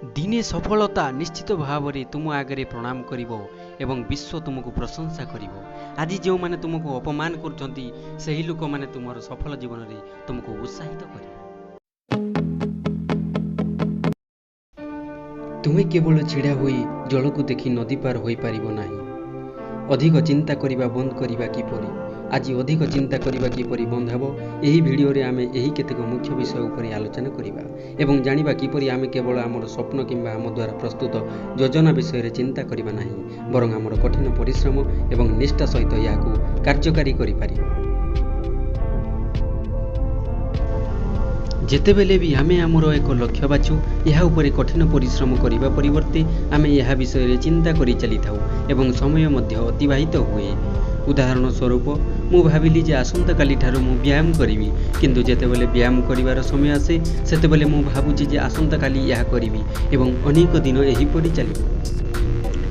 दिने सफलता निश्चित भाव में तुम आगे प्रणाम करिवो एवं विश्व तुमको प्रशंसा करिवो। आज जो माने तुमको अपमान करछंती सही लोक माने तुमर सफल जीवन रे तुमको उत्साहित करिवो। तुमे केवल छिड़ा होई जल को देखि नदी पार होई पारिबो नाही। अधिक चिंता करिबा बंद करिबा किपरि, आज अधिक चिंता करिबा किपरि बंद हेबो एही वीडियो रे आमे एही केतेक मुख्य विषय उपरि आलोचना करिबा एवं जानिबा किपरि आमे केवल आमर स्वप्न किंबा आम द्वारा प्रस्तुत योजना विषय रे चिंता करिबा नाही, बरं आमर कठिन परिश्रम एवं निष्ठा सहित याकू कार्यकारी करि पारिबा। जेतेबेले भी आमे आमर एक लक्ष्य बाछु यह उपरे कठिन परिश्रम करिबा परिवर्ते आमे यह विषय रे चिंता करि चली थाउ एवं समय मध्य अतिबाहित हुए। उदाहरण स्वरूप मु भाविली जे आसंता काली ठारू मु व्यायाम करिवि, किंतु जेतेबेले व्यायाम करिवार समय आसे सेतेबेले मु भाबुची जे आसंता काली यह करिवि एवं अनेक दिन एही परि चलिबो।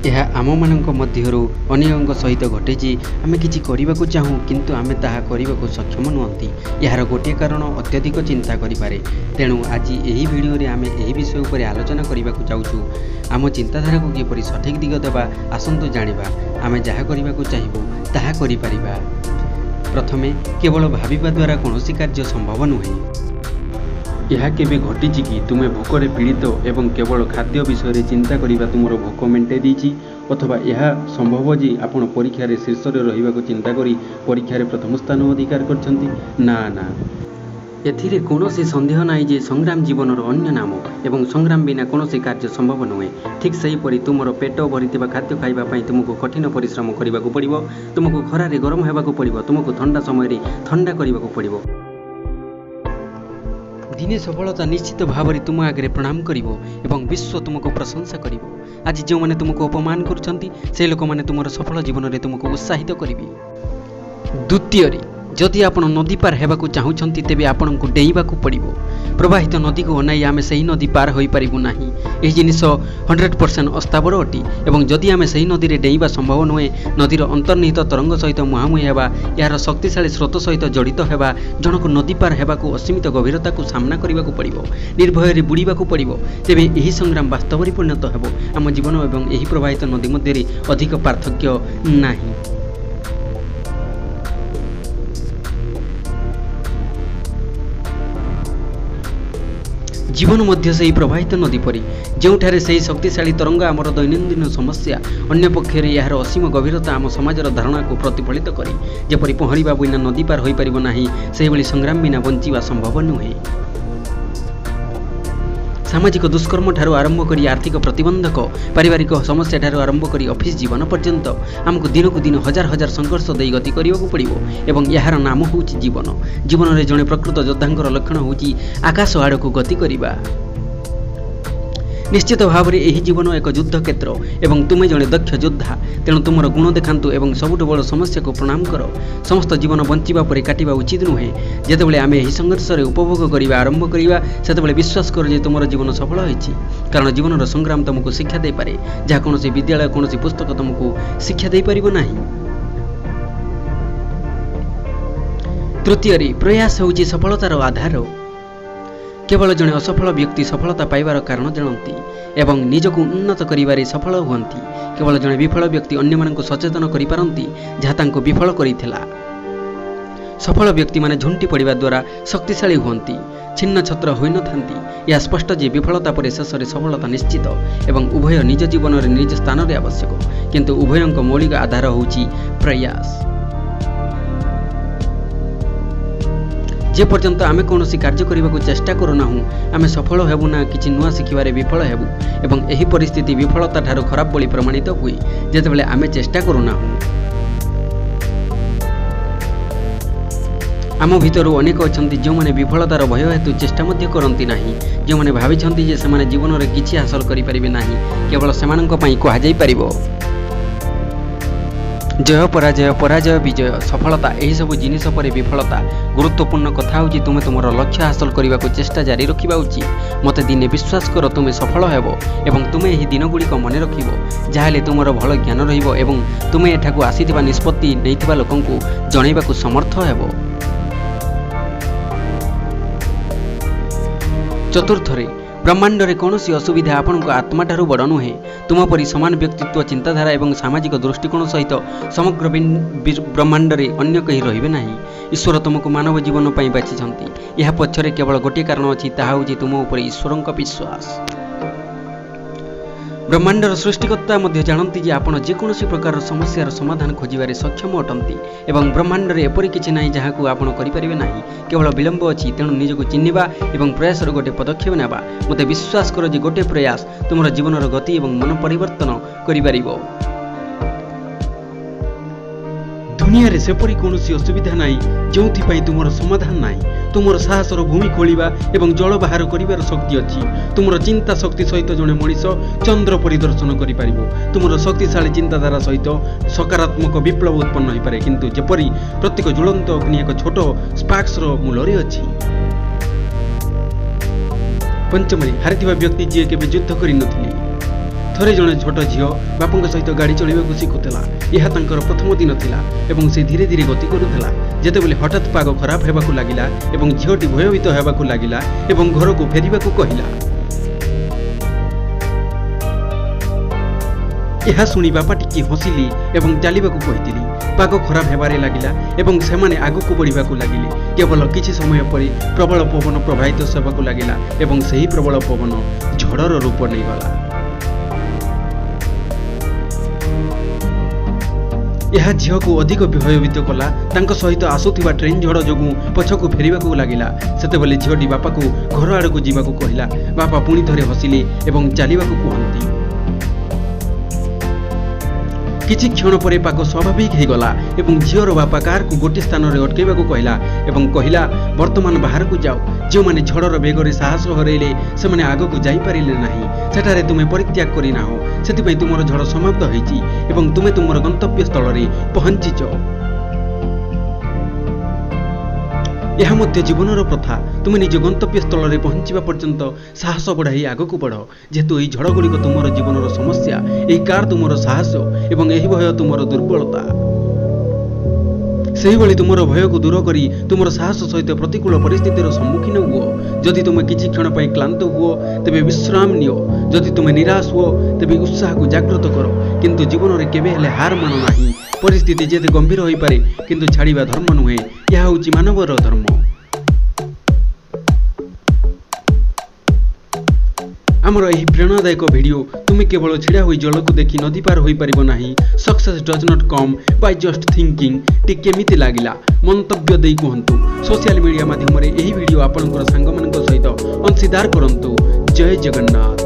यह आम मानक मध्यरु अनेकଙ୍କ सहित घटे जे आमे किछि करिबाकू चाहू किंतु आमे ताहा करिबाकू सक्षम नहंती। यार गोटे कारण अत्यधिक चिंता करिपारे। तेणु आज एही वीडियो रे आमे एही विषय उपरे आलोचना करिबाकू चाहूछु। आम चिंताधारा को किपरि सठिक दिग देबा आसंतु जानिबा। आमे जहा करिबाकू चाहिबो ताहा करि परिबा। प्रथमे केवल भाबिबा द्वारा कोनोसी कार्य संभव नुहे। यह केबे घटिछि कि तुमे भोकरे पीड़ित एवं केवल खाद्य विषय रे चिंता करिबा तुमरो भोक मेंटे दीछि, अथवा यह संभव जे आपण परीक्षा रे शीर्ष रे रहिबाकू चिंता करी परीक्षा रे प्रथम स्थान अधिकार करछंती। ना ना, एथिरे कोनोसी संदेह नाही जे संग्राम जीवनर अन्य नाम एवं संग्राम बिना कोनोसी कार्य संभव नुहे। ठीक सही परि तुमरो पेट भरिथिबा खाद्य खाइबा पई तुमको कठिन परिश्रम करिबाकू पड़िबो, तुमको खरा रे गरम हेबाकू पड़िबो, तुमको ठंडा समय रे ठंडा करिबाकू पड़िबो। दिने सफलता निश्चित भाव में तुम आगे प्रणाम करिवो एवं विश्व तुमको प्रशंसा करिवो। आज जो माने तुमको अपमान करछंती से लोक माने तुमर सफल जीवन रे तुमको उत्साहित करिवि। द्वितीय, जदि आपण नदी पार हेबाकू चाहुछंती तेबे आपणको डेइबाकू पड़िबो। प्रवाहित नदी को अनाई आमे सही नदी पार होई पारिबु नाही। एही जिनिस 100% अस्तावर अटी एवं जदि आमे सही नदी रे डेइबा संभव नुहे, नदीर अंतर्निहित तरंग सहित मुहांमुही हेबा, यार शक्तिशाली स्रोत सहित जड़ित हेबा, जनक नदी पार हेबाकू असीमित गभीरता को सामना करिबाकू पड़िबो, निर्भय रे बुड़ीबाकू पड़िबो। तेबे एही संग्राम वास्तव रे परिणत हेबो। आम जीवन एवं एही प्रवाहित नदी मध्य अधिक पार्थक्य नाही। जीवन मध्य से प्रवाहित नदी परी, जोठारे से शक्तिशाली तरंग आमर दैनंदिन समस्या, अन्य पक्षरे यार असीम गभीरता आम समाजर धारणा को प्रतिफलित करी। जेपरी पहरिबा बिना नदी पार होई परिबो नाही, सेहि भली संग्राम बिना बंचिबा संभव नुहे। सामाजिक दुष्कर्म ठारू आरंभ करी आर्थिक प्रतिबंधक, पारिवारिक समस्या ठारू आरंभ करी ऑफिस जीवन पर्यंत आमको दिन को दिन हजार हजार संघर्ष दे गति करिबाकू पड़िबो एवं यार नाम होउची जीवन। जीवन रे जणे प्रकृत योद्धांकर लक्षण होउची आकाश आड़क गति करिबा। निश्चित भाव में यही जीवन एक युद्ध क्षेत्र एवं तुमे जड़े दक्ष योद्धा। तेणु तुमर गुण देखांतु एवं सबुठ बड़ समस्या को प्रणाम कर। समस्त जीवन बंचिबा परे काटिबा उचित नुहे। जेतेबेले आमे एही संघर्ष रे उपभोग करिबा आरंभ करिबा, सेतेबेले विश्वास कर जे तुमर जीवन सफल होइछि। कारण जीवनर संग्राम तुमको शिक्षा दे पारे, जहा कोनोसी विद्यालय कोनोसी पुस्तक तुमको शिक्षा दे पारिबो नाही। तृतीय, प्रयास होउछि सफलतार आधार। केवल जड़े असफल व्यक्ति सफलता पाइबार कारण जानती एवं निजको उन्नत करिबारे सफल हुअंती। केवल जड़े विफल व्यक्ति अन्य मानक सचेतन करि पारंती जहा तांको विफल करिथिला। सफल व्यक्ति माने झुंटी पड़िबा द्वारा शक्तिशाली हुअंती, छिन्न छत्र होई न थांती। या स्पष्ट जे विफलता पर शेष रे सफलता निश्चित एवं उभय निज जीवन रे निज स्थान रे आवश्यक, किंतु उभयंक मौलिक आधार होउची प्रयास। जे पर्यंत आमे कोनोसी कार्य करिबाकू चेष्टा करूनाहु, आमे सफल हेबु ना किछि नुआ शिखिबारे विफल हेबु एवं एही परिस्थिति विफलता ठारू खराब बोली प्रमाणित हुए जेतेबेले आमे चेष्टा करूनाहु। आम भितरु अनेक अछंती जो माने विफलतार भय हेतु चेष्टा मध्य करंती नाही, जो माने भाबिछंती जे सेमाने जीवन रे किछि हासिल करि परिबे नाही, केवल सेमानंक पई कोहा जाई परिबो। जय पराजय पराजय विजय सफलता यही सब जिनिस पर विफलता। गुरुत्वपूर्ण कथा होची तुमे तुमर लक्ष्य हासिल करने को चेष्टा जारी रखा उचित। मते दिने विश्वास कर तुमे सफल हेबो एवं तुमे एही दिन गुड़िक मन रखिबो, जाहेले तुमर भल ज्ञान रहिबो एवं तुमे एठाकू आसीथिबा निष्पत्ति नैथिबा लोकंकु जणैबाकू समर्थ हेबो। चतुर्थरे ब्रह्मांड रे कौन सी असुविधा आपण आत्मा ठारू बड़ नुहे। तुम परी समान व्यक्तित्व चिंताधारा एवं सामाजिक दृष्टिकोण सहित समग्र ब्रह्मांड रे अन्य कहीं रहिबे नाही। ईश्वर तुमको मानव जीवन पाई बाछिछंती। यह पछरे केवल गोटे कारण अछि, ताहा होछि तुम ऊपर ईश्वरक विश्वास। ब्रह्मांडर सृष्टिकर्ता मध्य जानती जे आपण जेकोसी प्रकार समस्यार समाधान खोजिबारे सक्षम अटंती एवं ब्रह्मांड रे एपरि किछि नाही जहाकू आपण करि परिबे नाही। केवल विलंब अछि, तेणु निजको चिन्हिबा एवं प्रयासर गोटे पदक्षेप नेबा। मते विश्वास करो जे गोटे प्रयास तुमर जीवनर गति एवं मन परिवर्तन करि परिबो। दुनिया रे सेपरि कोनोसी असुविधा नाही जोंथि तुमर समाधान नाही। तुमर साहसर भूमि खोलिबा एवं जल बाहर करिबार शक्ति अछि। तुमर चिंता शक्ति सहित जणे मनीष चंद्र परिदर्शन करि परिबो। तुमर शक्तिशाली चिंताधारा सहित सकारात्मक विप्लव उत्पन्न होई पारे, किंतु जेपरि प्रत्येक ज्वलंत अग्नि एक छोट स्पार्क्सर मूलरे अछि। पंचमरी हारिथिबा व्यक्ति जे केबे युद्ध करि नथिले। थरे जणे छोट झियो बापंक सहित गाड़ी चलाइबाकू शिखुला। यह तांकर प्रथम दिन थिला एवं से धीरे धीरे गति करुला। जेतेबेले हठात पाग खराब हेबाकू लागिला एवं झियोटी भयभीत हेबाकू लागिला एवं घरकू फेरिबाकू कहिला। यह सुनी बापा टिकी हसिली एवं चलिबाकू कहिथिली। पाग खराब हेबारे लागिला एवं सेमाने आगकू बढ़िबाकू लागिले। केवल किछि समय परे प्रबल पवन प्रवाहित हेबाकू लागिला एवं सेही प्रबल पवन झड़र रूप नेइगला। यह झील को अधिक भयभीत कला। तांको सहित आसुथिबा ट्रेन झड़ जोगु पछकू फेरिबाकू लागिला। सेतेबेले झीलटी बापाकू घर आड़कू जीवाकू कहिला। बापा पुणी थरे हसिले एवं चलिबाकू कहंती। किछि क्षण परे पाक स्वाभाविक हो गला एवं झीवर बापा कार को गोटे स्थान रे अटकेबाकू कहिला एवं कहिला, वर्तमान बाहर को जाओ। जो माने झड़र बेगरे साहस हरैले से माने आगकू जाई पारिले नाही। सेठारे तुमे परित्याग करि नाहो। सेतिपई तुमर झड़ समाप्त होईची एवं तुमे तुमर गंतव्य स्थल रे पहुंचीच। यह मध्य जीवनर प्रथा। तुमे निज गंतव्य स्थल रे पहुंचीबा पर्यंत साहस बढ़ाई आगकू बढ़। जेहेतु एई झड़ गुड़िक तुमर जीवनर समस्या, एई कार तुमर साहस एवं एही भय तुमर दुर्बलता। सेही भली तुमर भय को दूर करी तुमर साहस सहित प्रतिकूल परिस्थितिर सम्मुखीन हुओ। जदि तुमे किछि क्षण पई क्लांत हुओ तेबे विश्राम नियो। जदि तुमे निराश हुओ तेबे उत्साह को जागृत करो। किंतु जीवन रे केबे हेले हार मानो नाही। परिस्थिति जेते गंभीर होई पारे, किंतु छाड़िबा धर्म नुहे। यह होछि मानवर धर्म। आमर एही प्रेरणादायक वीडियो तुमे केवल छिड़ा होई जल को देखि नदी पार होई परिबो नाही। Success does not come by just thinking T केमिति लागिला मंतव्य देई कहंतु। सोशल मीडिया माध्यम रे एही वीडियो आपनकर सांग मानक सहित अंशीदार करंतु। जय जगन्नाथ।